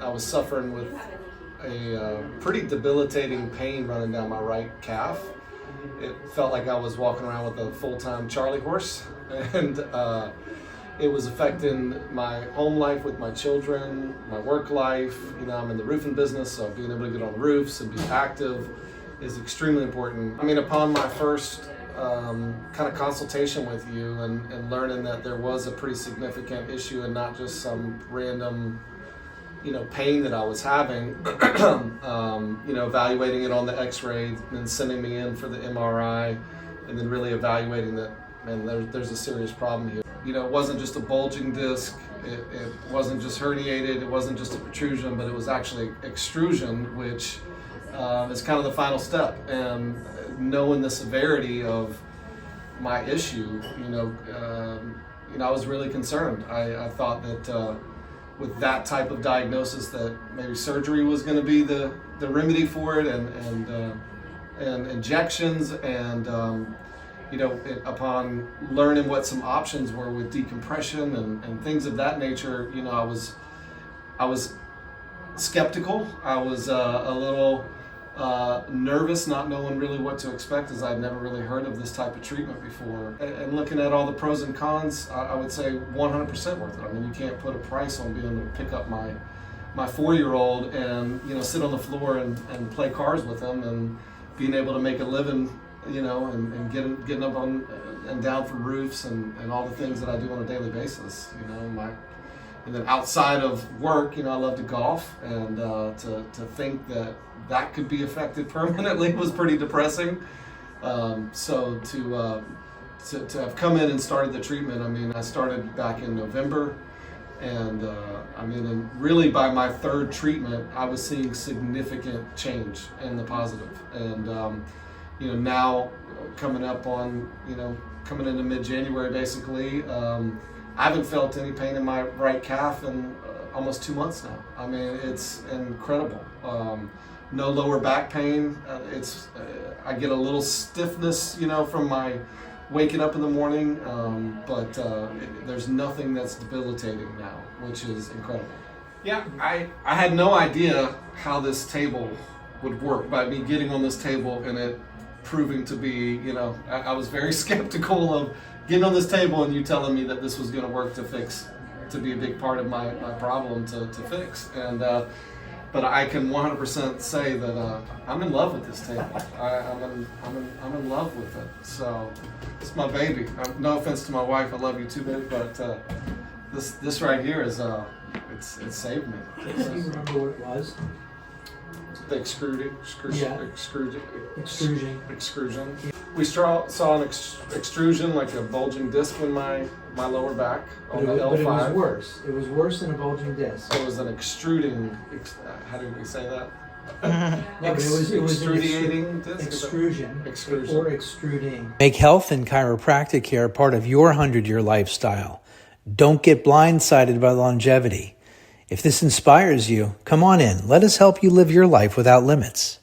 I was suffering with a pretty debilitating pain running down my right calf. It felt like I was walking around with a full-time Charlie horse, and it was affecting my home life with my children, my work life. You know, I'm in the roofing business, so being able to get on roofs and be active is extremely important. I mean, upon my first kind of consultation with you and learning that there was a pretty significant issue and not just some random, you know, pain that I was having, you know, evaluating it on the x-ray and sending me in for the MRI, and then really evaluating that, man, there's a serious problem here. You know, it wasn't just a bulging disc, it wasn't just herniated, it wasn't just a protrusion, but it was actually extrusion, which is kind of the final step. And knowing the severity of my issue, you know, I was really concerned. I thought that with that type of diagnosis, that maybe surgery was going to be the remedy for it, and injections, and you know, upon learning what some options were with decompression and things of that nature, you know, I was skeptical. I was a little nervous, not knowing really what to expect, as I'd never really heard of this type of treatment before. And looking at all the pros and cons, I would say 100% worth it. I mean, you can't put a price on being able to pick up my 4-year-old and, you know, sit on the floor and play cards with him, and being able to make a living, you know, and getting up on and down from roofs and all the things that I do on a daily basis. You know, and then outside of work, you know, I love to golf, and to think that could be affected permanently was pretty depressing. So to have come in and started the treatment, I mean, I started back in November, and I mean, and really by my third treatment, I was seeing significant change in the positive. And you know, now coming up on, you know, coming into mid-January basically, I haven't felt any pain in my right calf in almost 2 months now. I mean, it's incredible. No lower back pain. I get a little stiffness, you know, from my waking up in the morning, but there's nothing that's debilitating now, which is incredible. Yeah, I had no idea how this table would work by me getting on this table and it proving to be, you know, I was very skeptical of getting on this table and you telling me that this was going to work to be a big part of my problem to fix. And but I can 100% say that I'm in love with this table. I'm in love with it. So it's my baby. No offense to my wife, I love you too, babe, but this right here is it saved me. Do you remember what it was? The extrusion. We saw an extrusion, like a bulging disc in my lower back on the L5. But it was worse. It was worse than a bulging disc. So it was an extruding, how do we say that? No, but it was extrudiating disc? Extrusion. Or extruding. Make health and chiropractic care part of your 100-year lifestyle. Don't get blindsided by longevity. If this inspires you, come on in. Let us help you live your life without limits.